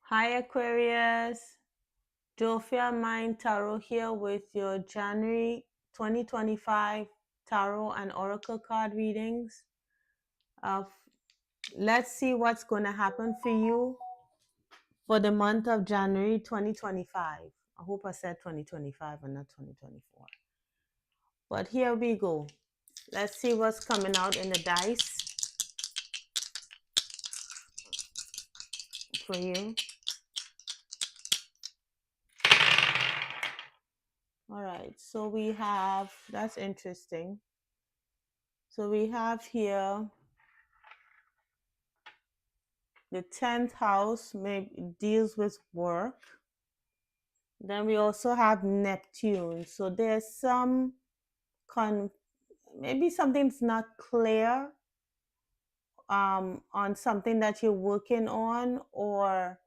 Hi Aquarius, Jophia Mind Tarot here with your January 2025 Tarot and Oracle card readings. Of Let's see what's going to happen for you for the month of January 2025. I hope I said 2025 and not 2024. But here we go. Let's see what's coming out in the dice for you. All right, so we have, that's interesting. So we have here the 10th house deals with work. Then we also have Neptune. So there's some maybe something's not clear on something that you're working on, or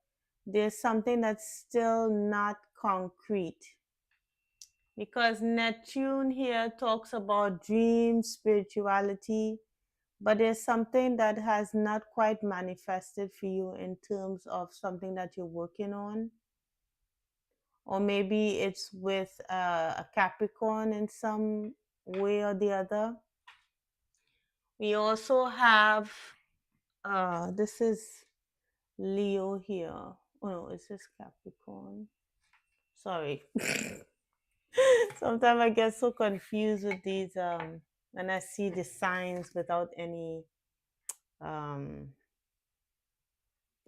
there's something that's still not concrete. Because Neptune here talks about dreams, spirituality, but there's something that has not quite manifested for you in terms of something that you're working on. Or maybe it's with a Capricorn in some way or the other. We also have, this is Leo here. Oh no, is this Capricorn? Sorry. Sometimes I get so confused with these when I see the signs without any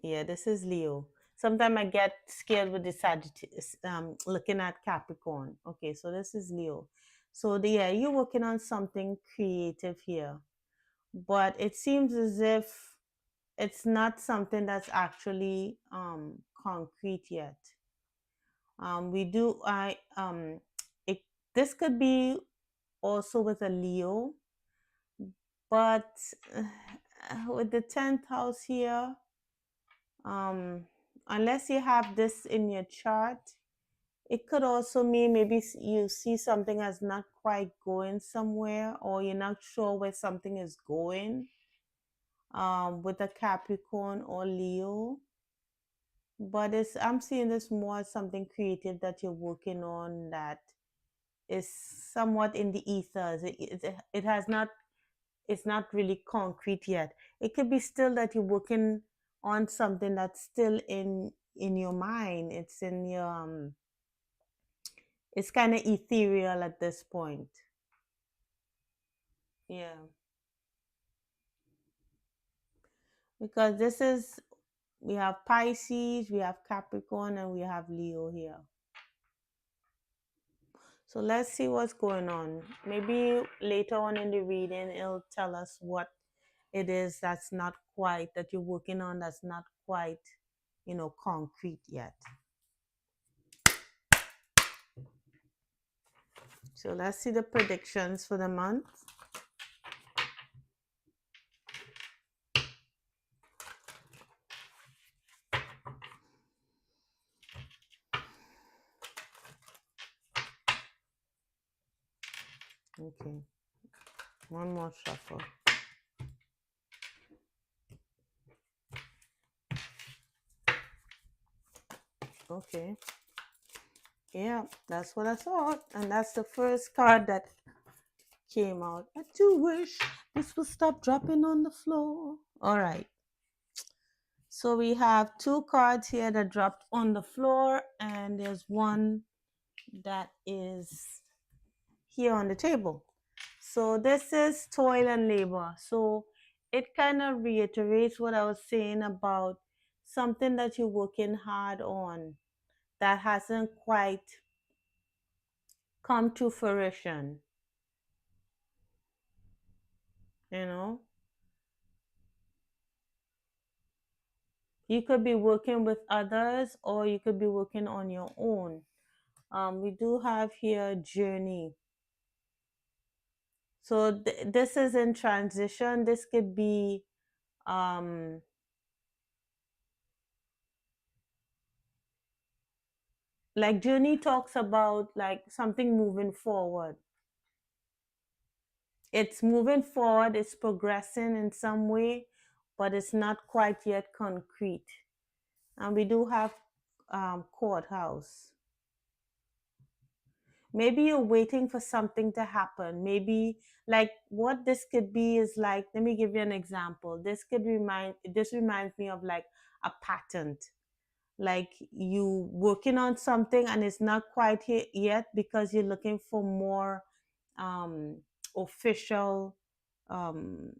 yeah, this is Leo. Sometimes I get scared with the Sagittarius, looking at Capricorn. Okay, so this is Leo. So yeah, you're working on something creative here, but it seems as if it's not something that's actually concrete yet. We do I it This could be also with a Leo, but with the 10th house here, unless you have this in your chart, it could also mean maybe you see something as not quite going somewhere, or you're not sure where something is going with a Capricorn or Leo. But I'm seeing this more as something creative that you're working on that is somewhat in the ethers. It has not, it's not really concrete yet. It could be still that you're working on something that's still in your mind. It's in your it's kind of ethereal at this point. Yeah, because this is, we have Pisces, we have Capricorn, and we have Leo here. So let's see what's going on. Maybe later on in the reading, it'll tell us what it is that's not quite, that you're working on, that's not quite, concrete yet. So let's see the predictions for the month. Okay, one more shuffle. Okay, yeah, that's what I thought, and that's the first card that came out. I do wish this would stop dropping on the floor. All right, so we have two cards here that dropped on the floor, and there's one that is here on the table. So this is toil and labor. So it kind of reiterates what I was saying about something that you're working hard on that hasn't quite come to fruition. You know, you could be working with others, or you could be working on your own. We do have here journey. So this is in transition. This could be like journey talks about like something moving forward. It's moving forward, it's progressing in some way, but it's not quite yet concrete. And we do have courthouse. Maybe you're waiting for something to happen. Maybe like what this could be is like, let me give you an example. This reminds me of like a patent. Like you working on something and it's not quite here yet because you're looking for more um, official um,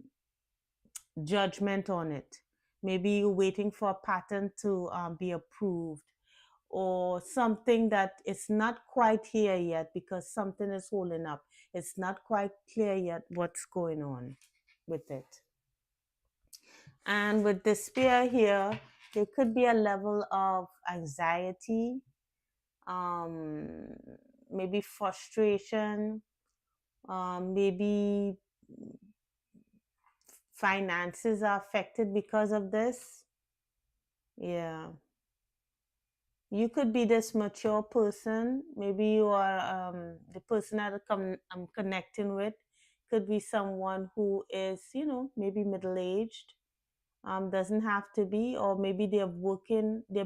judgment on it. Maybe you're waiting for a patent to be approved, or something that it's not quite here yet because something is holding up. It's not quite clear yet what's going on with it. And with despair here, there could be a level of anxiety, um, maybe frustration, maybe finances are affected because of this. Yeah. You could be this mature person. Maybe you are the person that I'm connecting with. Could be someone who is, maybe middle aged. Doesn't have to be, or maybe they've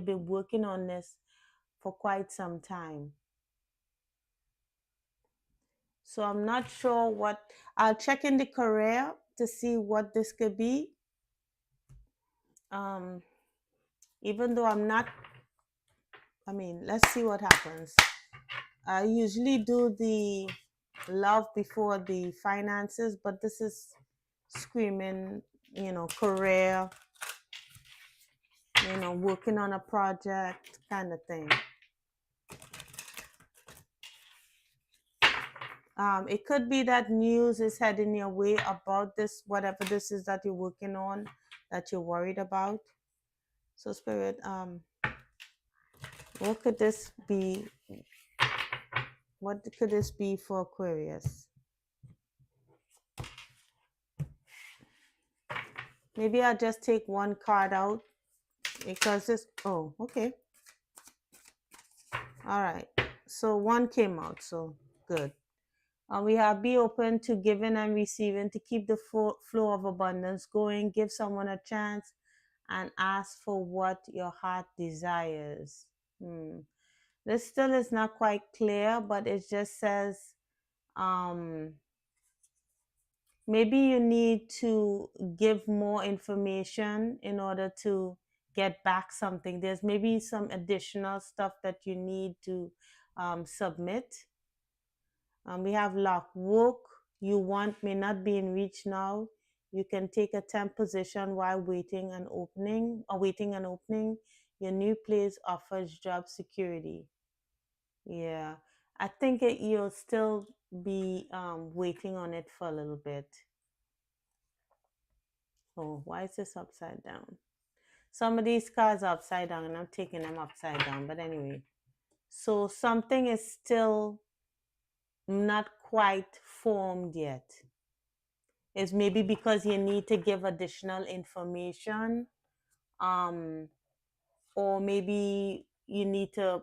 been working on this for quite some time. So I'm not sure what. I'll check in the career to see what this could be. Um, Even though let's see what happens. I usually do the love before the finances, but this is screaming, career, working on a project kind of thing. It could be that news is heading your way about this, whatever this is that you're working on, that you're worried about. So, Spirit, what could this be? What could this be for Aquarius? Maybe I'll just take one card out because this. Oh, okay. All right. So one came out. So good. We have be open to giving and receiving to keep the flow of abundance going. Give someone a chance and ask for what your heart desires. This still is not quite clear, but it just says maybe you need to give more information in order to get back something. There's maybe some additional stuff that you need to submit. We have luck. Work you want may not be in reach now. You can take a temp position while waiting an opening. Your new place offers job security. Yeah, I think you'll still be waiting on it for a little bit. Oh, why is this upside down? Some of these cards are upside down and I'm taking them upside down. But anyway, so something is still not quite formed yet. It's maybe because you need to give additional information, or maybe you need to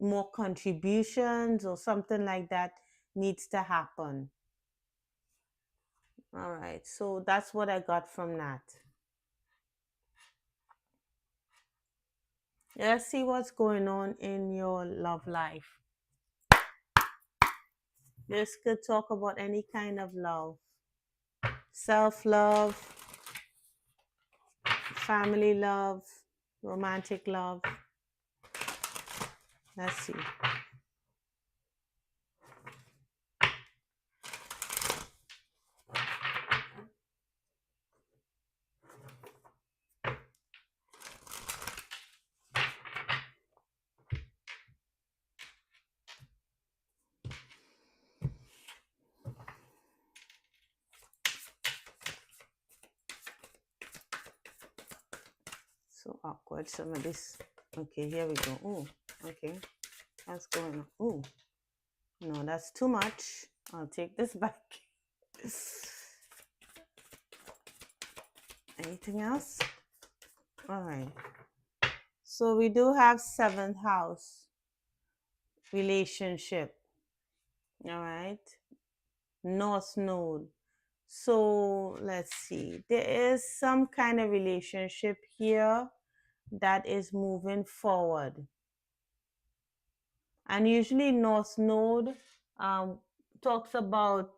more contributions or something like that needs to happen. All right, so that's what I got from that. Let's see what's going on in your love life. This could talk about any kind of love, self-love, family love, romantic love. Let's see. So awkward, some of this. Okay, here we go. Oh, okay. What's going on? Oh, no, that's too much. I'll take this back. Anything else? All right. So we do have 7th house relationship. All right. North node. So let's see. There is some kind of relationship here. that is moving forward. And usually North Node um, talks about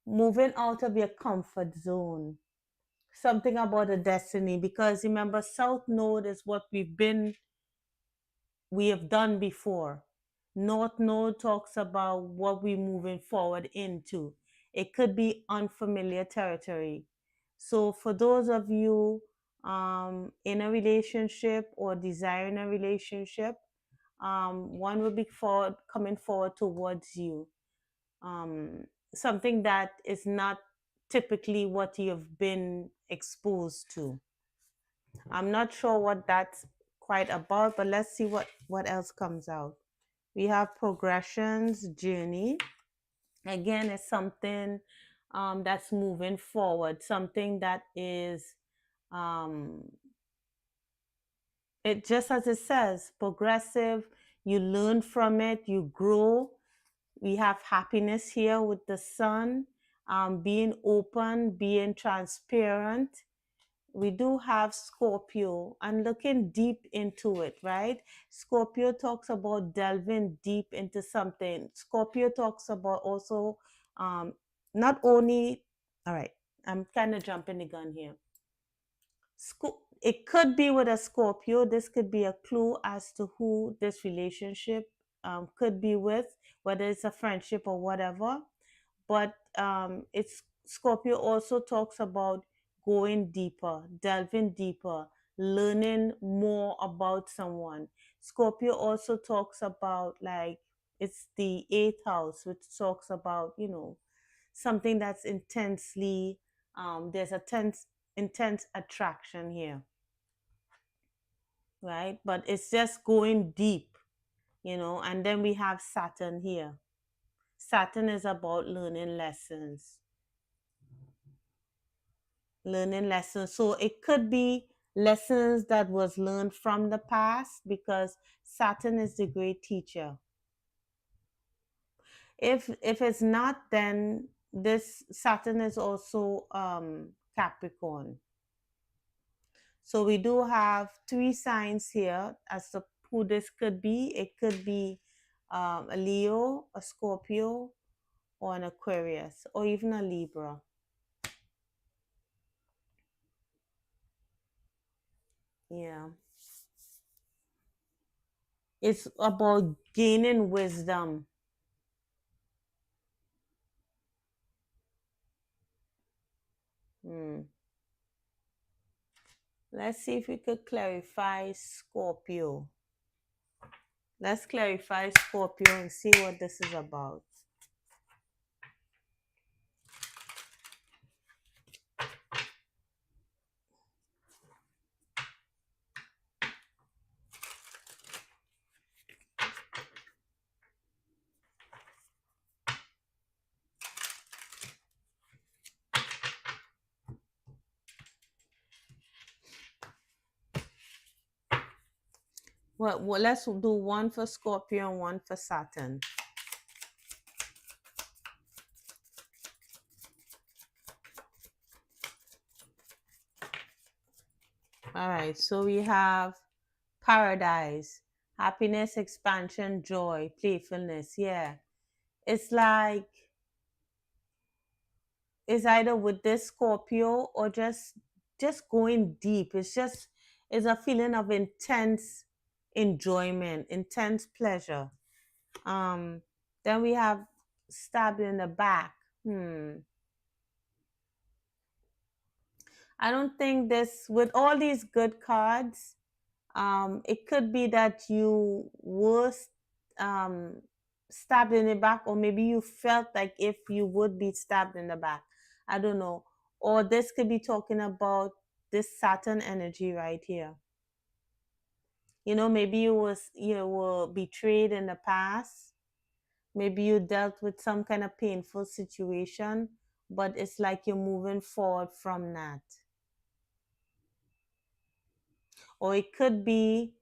moving out of your comfort zone, something about a destiny. Because remember, South Node is what we have done before. North Node talks about what we're moving forward into. It could be unfamiliar territory. So for those of you in a relationship or desiring a relationship, one will be coming forward towards you. Something that is not typically what you've been exposed to. I'm not sure what that's quite about, but let's see what else comes out. We have progressions, journey. Again, it's something that's moving forward, something that is, um, it just as it says, progressive. You learn from it, you grow. We have happiness here with the sun, being open, being transparent. We do have Scorpio and looking deep into it, right? Scorpio talks about delving deep into something. Scorpio talks about also um, not only, all right, I'm kind of jumping the gun here. It could be with a Scorpio. This could be a clue as to who this relationship could be with, whether it's a friendship or whatever. But it's Scorpio also talks about going deeper, delving deeper, learning more about someone. Scorpio also talks about, like, it's the eighth house, which talks about, something that's intensely, there's a intense attraction here, right? But it's just going deep, and then we have Saturn here. Saturn is about learning lessons. So it could be lessons that was learned from the past, because Saturn is the great teacher. If it's not, then this Saturn is also Capricorn. So we do have three signs here as to who this could be. It could be a Leo, a Scorpio, or an Aquarius, or even a Libra. Yeah. It's about gaining wisdom. Hmm. Let's see if we could clarify Scorpio. Let's clarify Scorpio and see what this is about. Well, let's do one for Scorpio and one for Saturn. All right, so we have paradise, happiness, expansion, joy, playfulness. Yeah. It's like, it's either with this Scorpio or just going deep. It's a feeling of intense enjoyment, intense pleasure. Um, then we have stabbed in the back. I don't think this, with all these good cards, it could be that you were um, stabbed in the back, or maybe you felt like if you would be stabbed in the back. I don't know. Or this could be talking about this Saturn energy right here. Maybe you were betrayed in the past. Maybe you dealt with some kind of painful situation, but it's like you're moving forward from that. Or it could be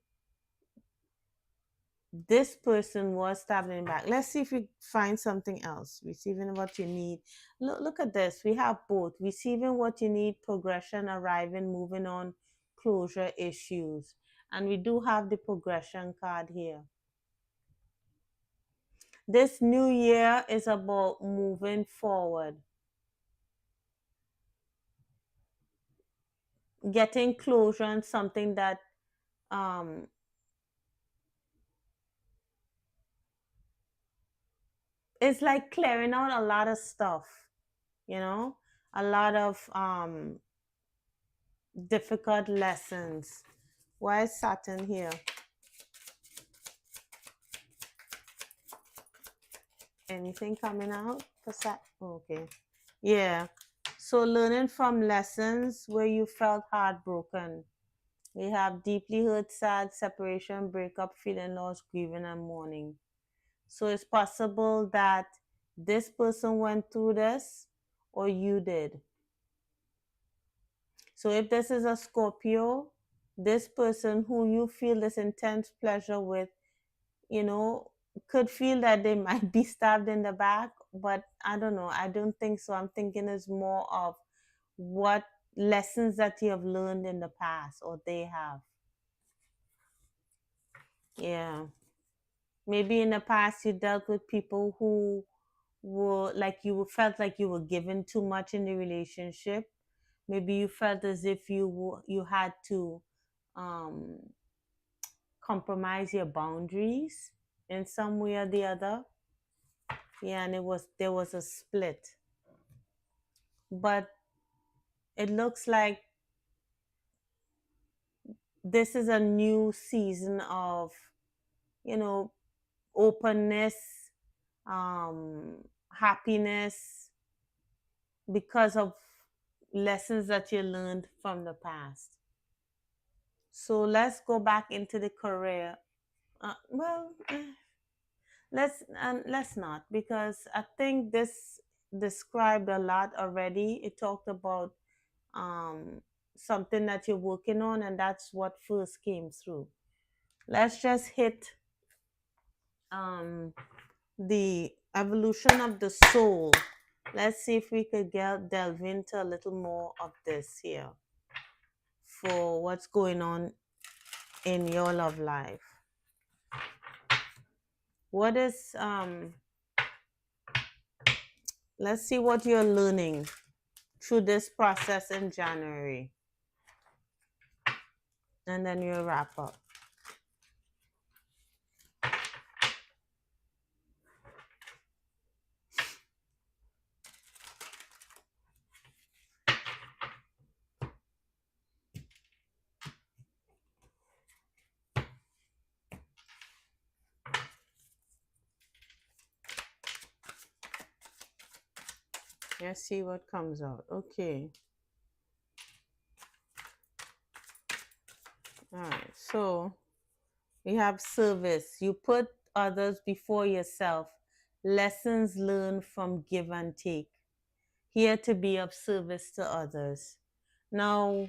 this person was stabbed in the back. Let's see if we find something else. Receiving what you need. Look at this. We have both. Receiving what you need, progression, arriving, moving on, closure, issues. And we do have the progression card here. This new year is about moving forward, getting closure on something that um, is like clearing out a lot of stuff, you know, a lot of difficult lessons. Why is Saturn here? Anything coming out for Saturn? Okay. Yeah. So learning from lessons where you felt heartbroken. We have deeply hurt, sad, separation, breakup, feeling loss, grieving, and mourning. So it's possible that this person went through this or you did. So if this is a Scorpio, this person who you feel this intense pleasure with, you know, could feel that they might be stabbed in the back, but I don't know. I don't think so. I'm thinking it's more of what lessons that you have learned in the past or they have. Yeah. Maybe in the past you dealt with people who were like you felt like you were given too much in the relationship. Maybe you felt as if you had to um, compromise your boundaries in some way or the other. Yeah, and there was a split. But it looks like this is a new season of, you know, openness, happiness because of lessons that you learned from the past. So let's go back into the career. Let's not, because I think this described a lot already. It talked about um, something that you're working on, and that's what first came through. Let's just hit um, the evolution of the soul. Let's see if we could delve into a little more of this here for what's going on in your love life. What is let's see what you're learning through this process in January, and then you wrap up. Let's see what comes out. Okay. All right. So we have service. You put others before yourself. Lessons learned from give and take. Here to be of service to others. Now,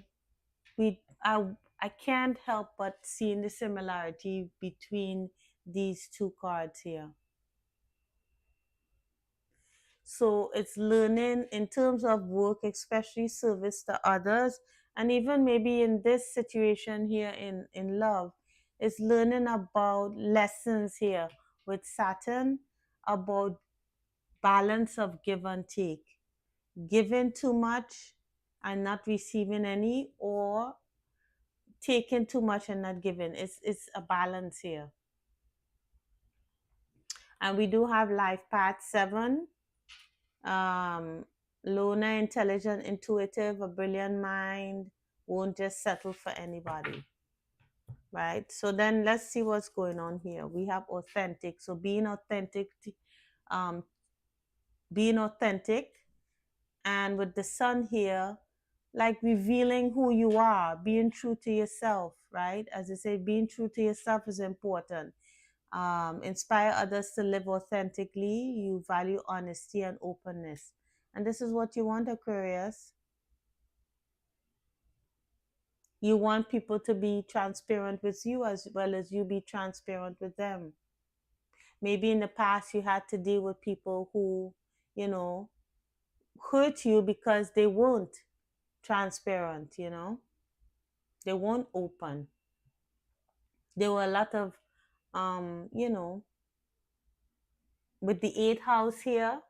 we I can't help but seeing the similarity between these two cards here. So it's learning in terms of work, especially service to others, and even maybe in this situation here in love, is learning about lessons here with Saturn about balance of give and take, giving too much and not receiving any, or taking too much and not giving. It's a balance here. And we do have life path 7, um, loner, intelligent, intuitive, a brilliant mind, won't just settle for anybody, right? So then let's see what's going on here. We have authentic. So um, being authentic, and with the sun here, like revealing who you are, being true to yourself, right? As I say, being true to yourself is important. Inspire others to live authentically. You value honesty and openness. And this is what you want, Aquarius. You want people to be transparent with you as well as you be transparent with them. Maybe in the past you had to deal with people who, you know, hurt you because they weren't transparent, they weren't open. There were a lot of, you know, with the eighth house here,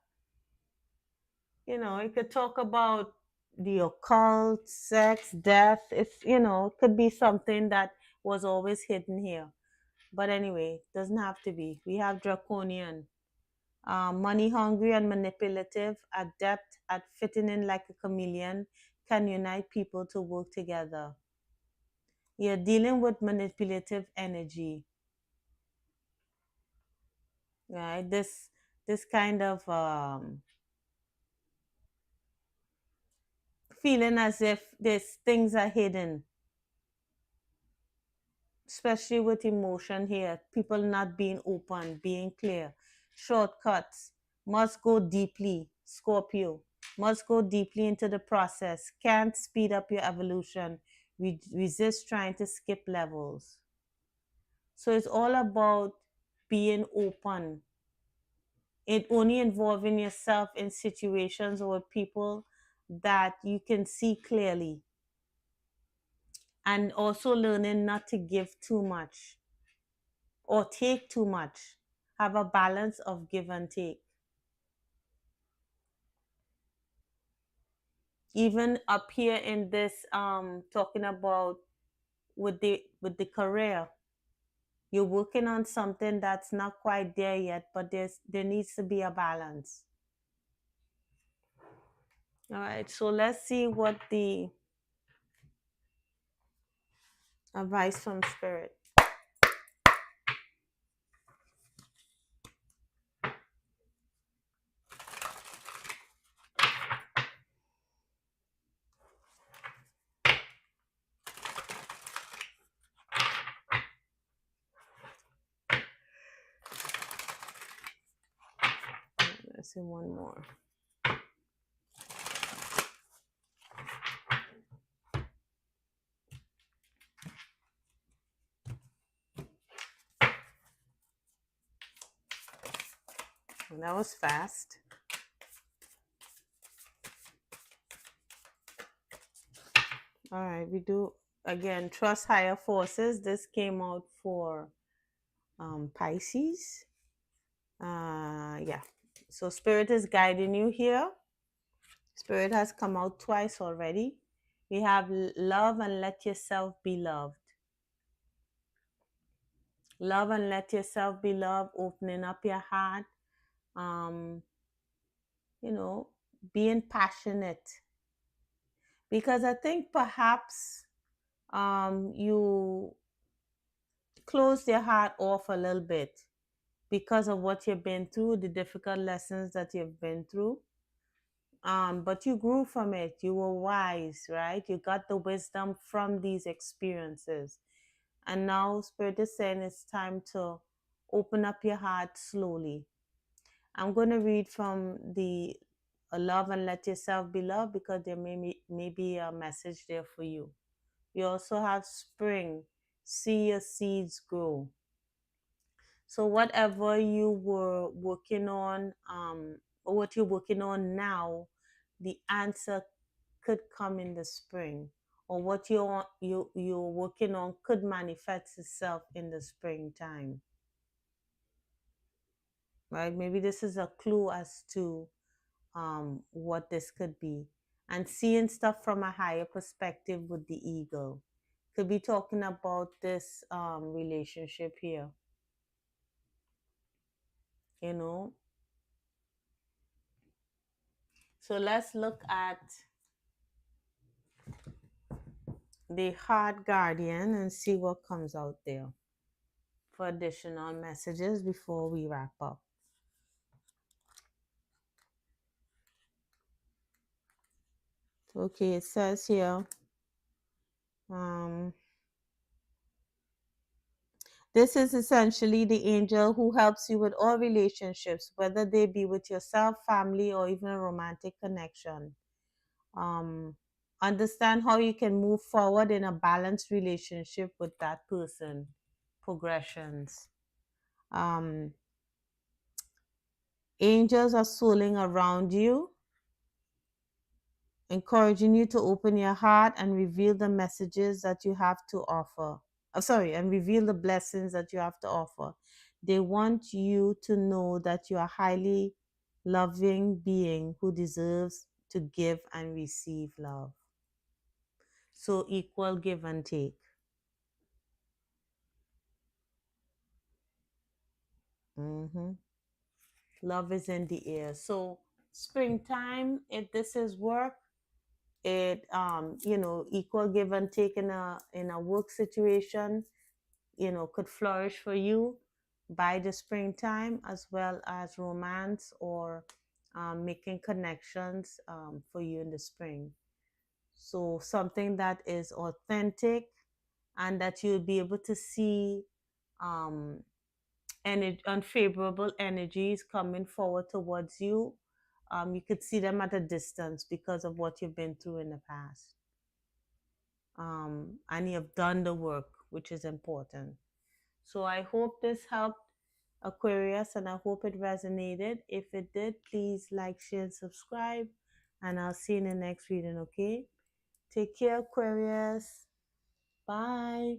you know, it could talk about the occult, sex, death. It's, you know, it could be something that was always hidden here. But anyway, doesn't have to be. We have draconian, money hungry and manipulative, adept at fitting in like a chameleon, can unite people to work together. You're dealing with manipulative energy, right? This kind of feeling as if these things are hidden, especially with emotion here. People not being open, being clear, shortcuts, must go deeply. Scorpio, must go deeply into the process, can't speed up your evolution, resist trying to skip levels. So it's all about being open. It only involving yourself in situations or with people that you can see clearly, and also learning not to give too much or take too much. Have a balance of give and take. Even up here in this talking about with the career, you're working on something that's not quite there yet, but there needs to be a balance. All right, so let's see what the advice from spirit. Let's see one more. Well, that was fast. All right, we do again trust higher forces. This came out for Pisces. Yeah. So spirit is guiding you here. Spirit has come out twice already. We have love and let yourself be loved. Love and let yourself be loved, opening up your heart, um, you know, being passionate. Because I think perhaps you closed your heart off a little bit because of what you've been through, the difficult lessons that you've been through. But you grew from it. You were wise, right? You got the wisdom from these experiences. And now Spirit is saying it's time to open up your heart slowly. I'm going to read from the Love and Let Yourself Be Loved, because there may be a message there for you. You also have Spring, see your seeds grow. So whatever you were working on, or what you're working on now, the answer could come in the spring, or what you're working on could manifest itself in the springtime. Right? Maybe this is a clue as to what this could be. And seeing stuff from a higher perspective with the eagle could be talking about this relationship here. You know, so let's look at the heart guardian and see what comes out there for additional messages before we wrap up. Okay, it says here, this is essentially the angel who helps you with all relationships, whether they be with yourself, family, or even a romantic connection. Um, Understand how you can move forward in a balanced relationship with that person. Progressions. Um, Angels are swirling around you, encouraging you to open your heart and reveal the messages that you have to offer. sorry, and reveal the blessings that you have to offer. They want you to know that you are a highly loving being who deserves to give and receive love. So equal give and take. Hmm. Love is in the air. So springtime, if this is work, it equal give and take in a work situation, could flourish for you by the springtime, as well as romance or making connections for you in the spring. So something that is authentic and that you'll be able to see um, unfavorable energies coming forward towards you. You could see them at a distance because of what you've been through in the past. And you have done the work, which is important. So I hope this helped, Aquarius, and I hope it resonated. If it did, please like, share, and subscribe. And I'll see you in the next reading, okay? Take care, Aquarius. Bye.